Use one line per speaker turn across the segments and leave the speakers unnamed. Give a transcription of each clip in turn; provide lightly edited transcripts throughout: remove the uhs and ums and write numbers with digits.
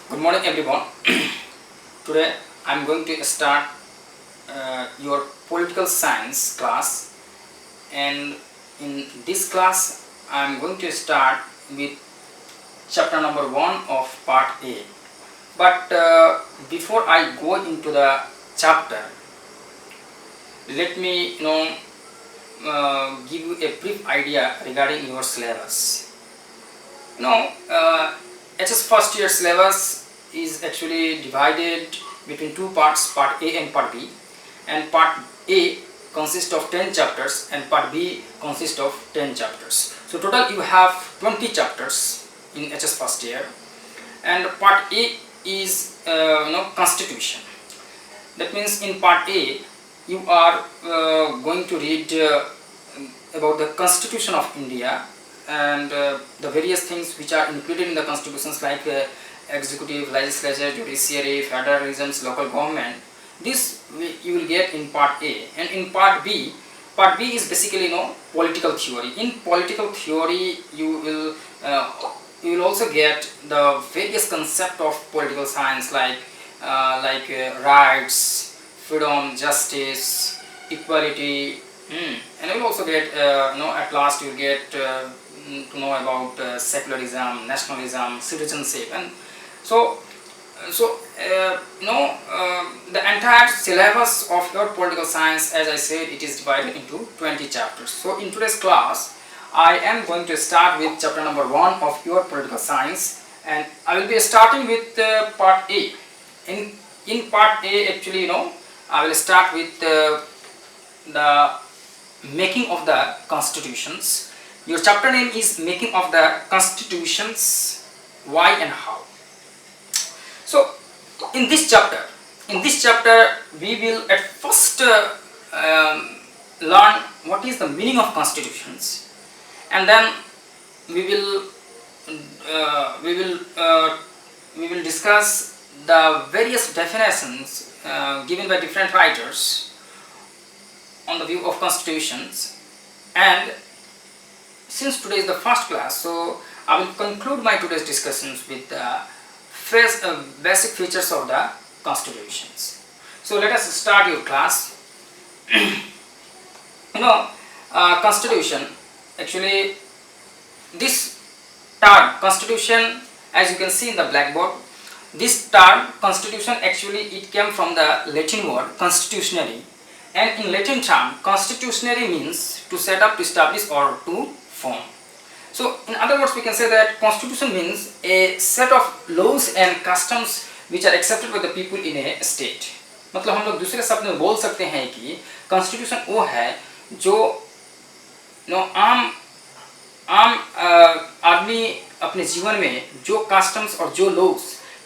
Good morning, everyone. Today I am going to start your political science class, and in this class I am going to start with chapter number 1 of part A. But before I go into the chapter, let me give you a brief idea regarding your syllabus. HS first year syllabus is actually divided between two parts, part A and part B, and part A consists of 10 chapters and part B consists of 10 chapters. So total you have 20 chapters in HS first year, and part A is constitution. That means in part A you are going to read about the Constitution of India and the various things which are included in the constitutions, like executive, legislature, judiciary, federalisms, local government. This you will get in part A. And in part B is basically political theory. In political theory you will also get the various concept of political science, like rights, freedom, justice, equality, and you will also get at last you will get to know about secularism, nationalism, citizenship, and so the entire syllabus of your political science, as I said, it is divided into 20 chapters. So in today's class I am going to start with chapter number 1 of your political science, and I will be starting with part A. In part A, actually I will start with the making of the constitutions. Your chapter name is making of the constitutions, why and how. So in this chapter we will at first learn what is the meaning of constitutions, and then we will discuss the various definitions given by different writers on the view of constitutions. And since today is the first class, so I will conclude my today's discussions with the first basic features of the constitutions. So let us start your class. Constitution, actually this term constitution, as you can see in the blackboard, this term constitution actually it came from the Latin word constitutionary, and in Latin term constitutionary means to set up, to establish, or to form. So in other words we can say that constitution means a set of laws and customs which are accepted by the people in a state. मतलब हम लोग दूसरे शब्द में बोल सकते हैं कि constitution वो है जो आम आदमी अपने जीवन में जो customs और जो laws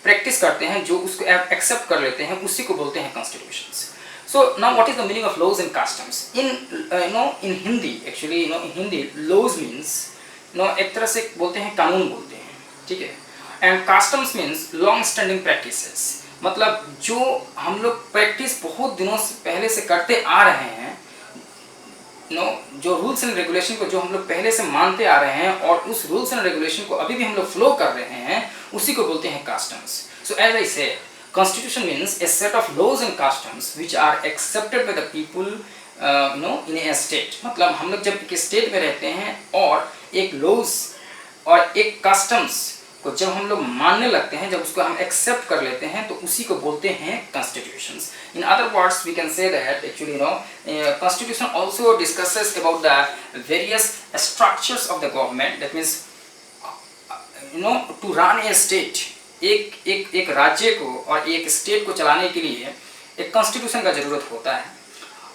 प्रैक्टिस करते हैं, जो उसको एक्सेप्ट कर लेते हैं, उसी को बोलते हैं constitutions. So now what is the meaning of laws and customs? In Hindi, actually in Hindi laws means एक तरह से बोलते हैं कानून बोलते हैं, ठीक है, and customs means long standing practices, मतलब जो हम लोग प्रैक्टिस बहुत दिनों से पहले से करते आ रहे हैं, जो रूल्स एंड रेगुलेशन को जो हम लोग पहले से मानते आ रहे हैं और उस रूल्स एंड रेगुलेशन को अभी भी हम लोग फ्लो कर रहे हैं, उसी को बोलते हैं customs. So as I said, constitution means a set of laws and customs which are accepted by the people in a state. मतलब हम लोग जब एक स्टेट में रहते हैं और एक laws और एक customs को जब हम लोग मानने लगते हैं, जब उसको हम accept कर लेते हैं, तो उसी को बोलते हैं constitutions. In other words, we can say that actually constitution also discusses about the various structures of the government. That means to run a state, एक राज्य को और एक स्टेट को चलाने के लिए एक कॉन्स्टिट्यूशन का ज़रूरत होता है,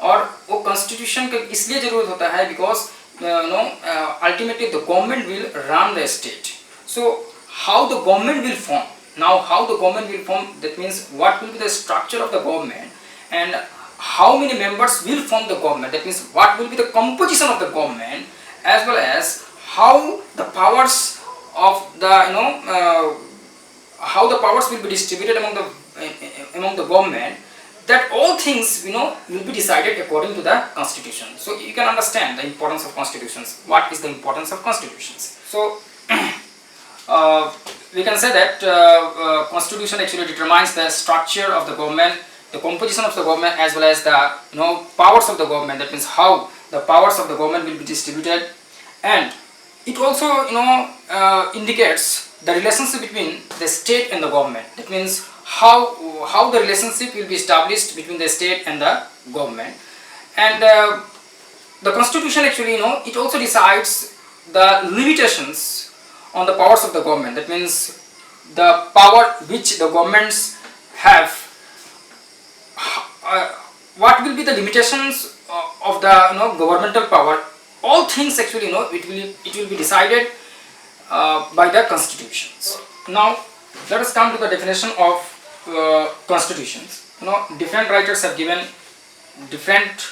और वो कॉन्स्टिट्यूशन का इसलिए ज़रूरत होता है because ultimately the government will run the state. So how the government will form, now how the government will form, that means what will be the structure of the government and how many members will form the government. That means what will be the composition of the government, as well as how the powers of the how the powers will be distributed among the government. That all things will be decided according to the constitution. So you can understand the importance of constitutions. What is the importance of constitutions? So we can say that constitution actually determines the structure of the government, the composition of the government, as well as the powers of the government. That means how the powers of the government will be distributed, and it also indicates the relationship between the state and the government. That means how the relationship will be established between the state and the government. And the constitution actually it also decides the limitations on the powers of the government. That means the power which the governments have, what will be the limitations of the governmental power. All things actually it will be decided by the constitutions. Now let us come to the definition of constitutions. Different writers have given different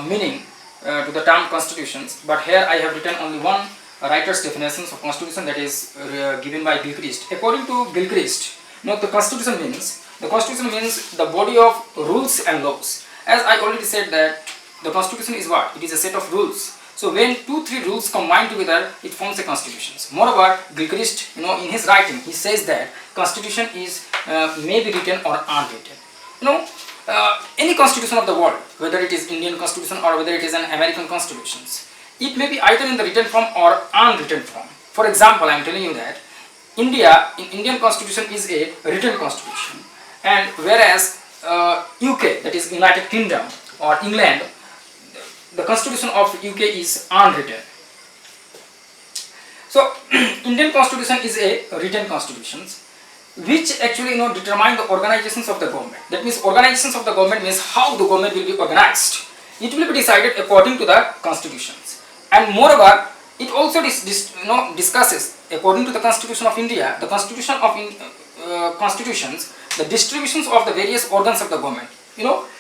meaning to the term constitutions, but here I have written only one writer's definitions of constitution, that is given by Gilchrist. According to Gilchrist, the constitution means the body of rules and laws. As I already said that the constitution is what? It is a set of rules. So when 2-3 rules combine together, it forms a constitution. Moreover, Gilchrist, in his writing, he says that constitution is may be written or unwritten. Any constitution of the world, whether it is Indian constitution or whether it is an American constitution, it may be either in the written form or unwritten form. For example, I am telling you that Indian constitution is a written constitution, and whereas UK, that is United Kingdom or England, the constitution of UK is unwritten. So Indian constitution is a written constitution, which actually determine the organizations of the government. That means organizations of the government means how the government will be organized. It will be decided according to the constitutions. And moreover, it also discusses, according to the Constitution of India, the constitution of constitutions, the distributions of the various organs of the government.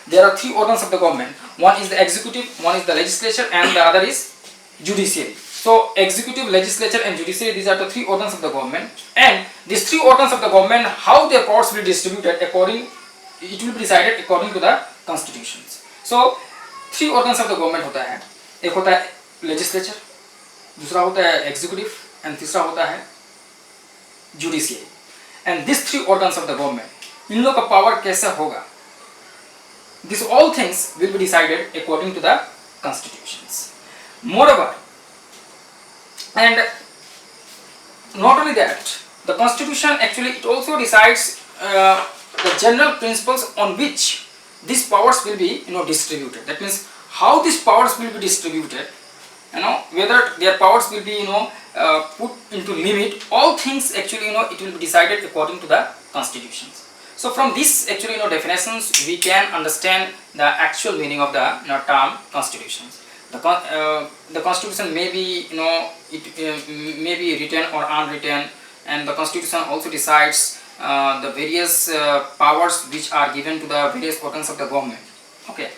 There are 3 organs of the government. One is the executive, one is the legislature, and the other is judiciary. So executive, legislature and judiciary, these are the 3 organs of the government, and these 3 organs of the government, how their powers will be distributed it will be decided according to the constitutions. So 3 organs of the government होता है. एक होता है legislature, दूसरा होता है executive, and तीसरा होता है judiciary. And these 3 organs of the government, इन लोग का power कैसे होगा? These all things will be decided according to the constitutions. Moreover, and not only that, the constitution actually it also decides the general principles on which these powers will be distributed. That means how these powers will be distributed, whether their powers will be put into limit. All things actually it will be decided according to the constitutions. So from this actually definitions we can understand the actual meaning of the term constitutions. The constitution may be may be written or unwritten, and the constitution also decides the various powers which are given to the various organs of the government. Okay.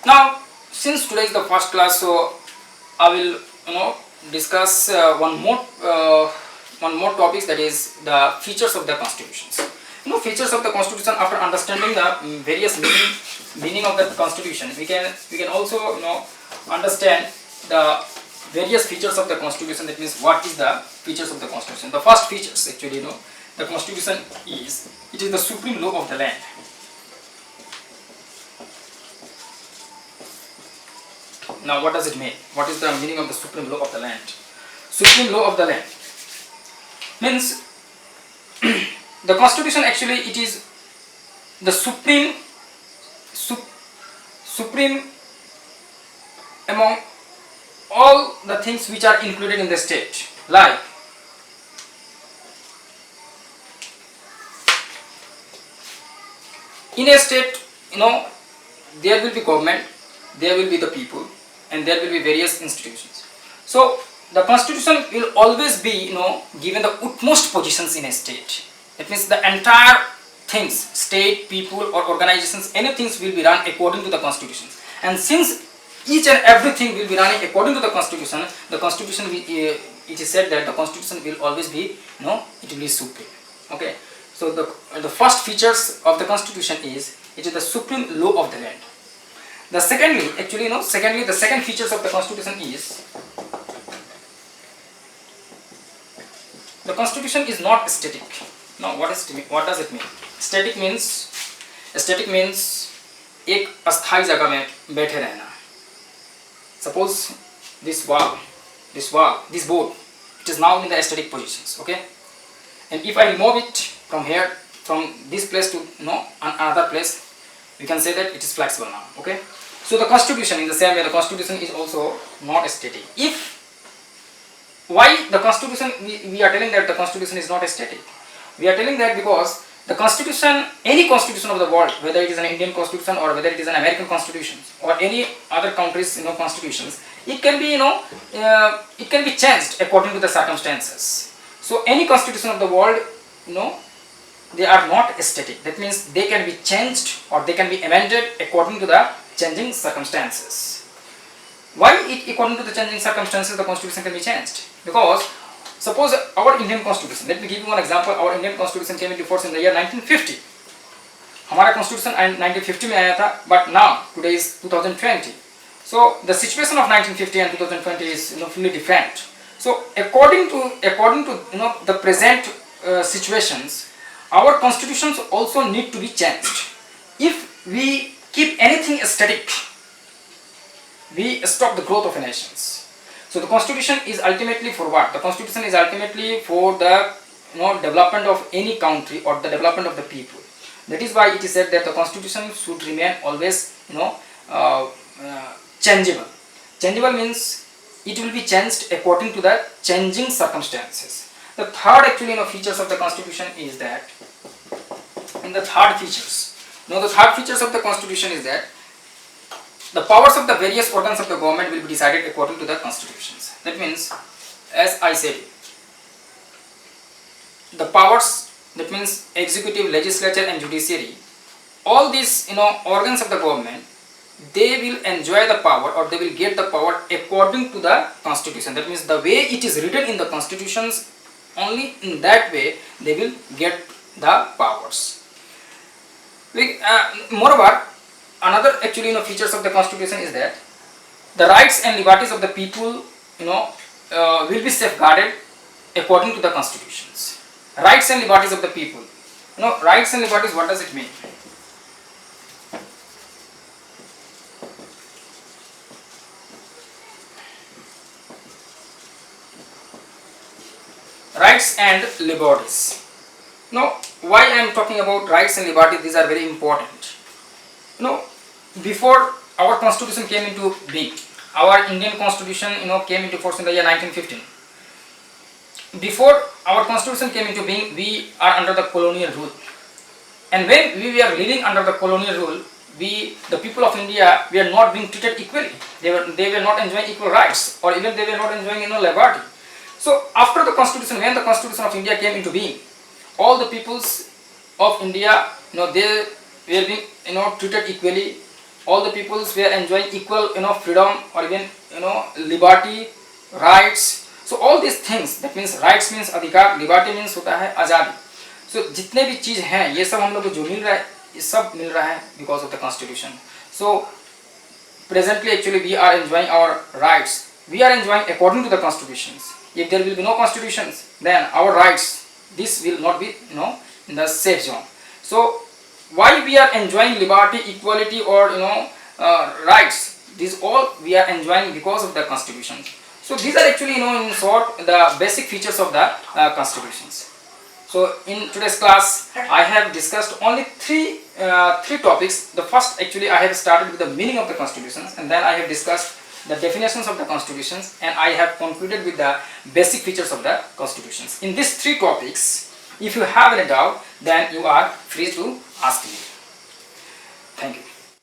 Now, since today is the first class, so I will discuss one more topics, that is the features of the constitutions. Features of the constitution. After understanding the various meaning of the constitution, we can also understand the various features of the constitution. That means what is the features of the constitution. The first features actually the constitution is, it is the supreme law of the land. Now what does it mean? What is the meaning of the supreme law of the land? Supreme law of the land means the constitution actually it is the supreme among all the things which are included in the state. Like in a state, there will be government, there will be the people, and there will be various institutions. So the constitution will always be given the utmost positions in a state. That means the entire things, state, people or organizations, anything will be run according to the constitution. And since each and everything will be running according to the constitution it is said that the constitution will always be it will be supreme. Okay. So the first features of the constitution is, it is the supreme law of the land. The secondly the second features of the constitution is, the constitution is not static. Now what does it mean? Static means एक अस्थायी जगह में बैठे रहना. Suppose this board, it is now in the static positions, okay? And if I remove it from here, from this place to another place, we can say that it is flexible now, okay? So the constitution, in the same way, the constitution is also not static. Why the constitution, we are telling that the constitution is not static? We are telling that because the constitution, any constitution of the world, whether it is an Indian constitution or whether it is an American constitution or any other countries constitutions, it can be it can be changed according to the circumstances. So any constitution of the world, they are not static. That means they can be changed or they can be amended according to the changing circumstances. Why according to the changing circumstances the constitution can be changed? Because suppose our Indian constitution, let me give you one example. Our Indian constitution came into force in the year 1950. हमारा constitution 1950 में आया था, but now today is 2020. So the situation of 1950 and 2020 is fully different. So according to the present situations, our constitutions also need to be changed. If we keep anything static, we stop the growth of a nations. So the constitution is ultimately for what? The constitution is ultimately for the development of any country or the development of the people. That is why it is said that the constitution should remain always changeable. Changeable means it will be changed according to the changing circumstances. The third features of the constitution is that the third features of the constitution is that the powers of the various organs of the government will be decided according to the constitutions. That means, as I said, the powers, that means executive, legislature and judiciary, all these organs of the government, they will enjoy the power or they will get the power according to the constitution. That means the way it is written in the constitutions, only in that way they will get the powers. Moreover, another features of the constitution is that the rights and liberties of the people will be safeguarded according to the constitutions. Rights and liberties of the people. Rights and liberties, what does it mean? Rights and liberties. Why I am talking about rights and liberties, these are very important. Before our constitution came into being, our Indian constitution came into force in the year 1915. Before our constitution came into being, we are under the colonial rule, and when we were living under the colonial rule, the people of India were not being treated equally. They were not enjoying equal rights, or even they were not enjoying liberty. So after the constitution, when the constitution of India came into being, all the peoples of India, they were being treated equally. All the peoples were enjoying equal freedom or even liberty, rights. So all these things, that means rights means अधिकार, liberty means होता है आज़ादी. So जितने भी चीज़ हैं, ये सब हम लोग को जो मिल रहा है, ये सब मिल रहा है because of the constitution. So presently actually we are enjoying our rights. We are enjoying according to the constitutions. If there will be no constitutions, then our rights, this will not be in the safe zone. So why we are enjoying liberty, equality or rights, these all we are enjoying because of the constitution. So these are actually in short the basic features of the constitutions. So in today's class I have discussed only three topics. The first actually I have started with the meaning of the constitutions, and then I have discussed the definitions of the constitutions, and I have concluded with the basic features of the constitutions. In these three topics, if you have any doubt, then you are free to ask me. Thank you.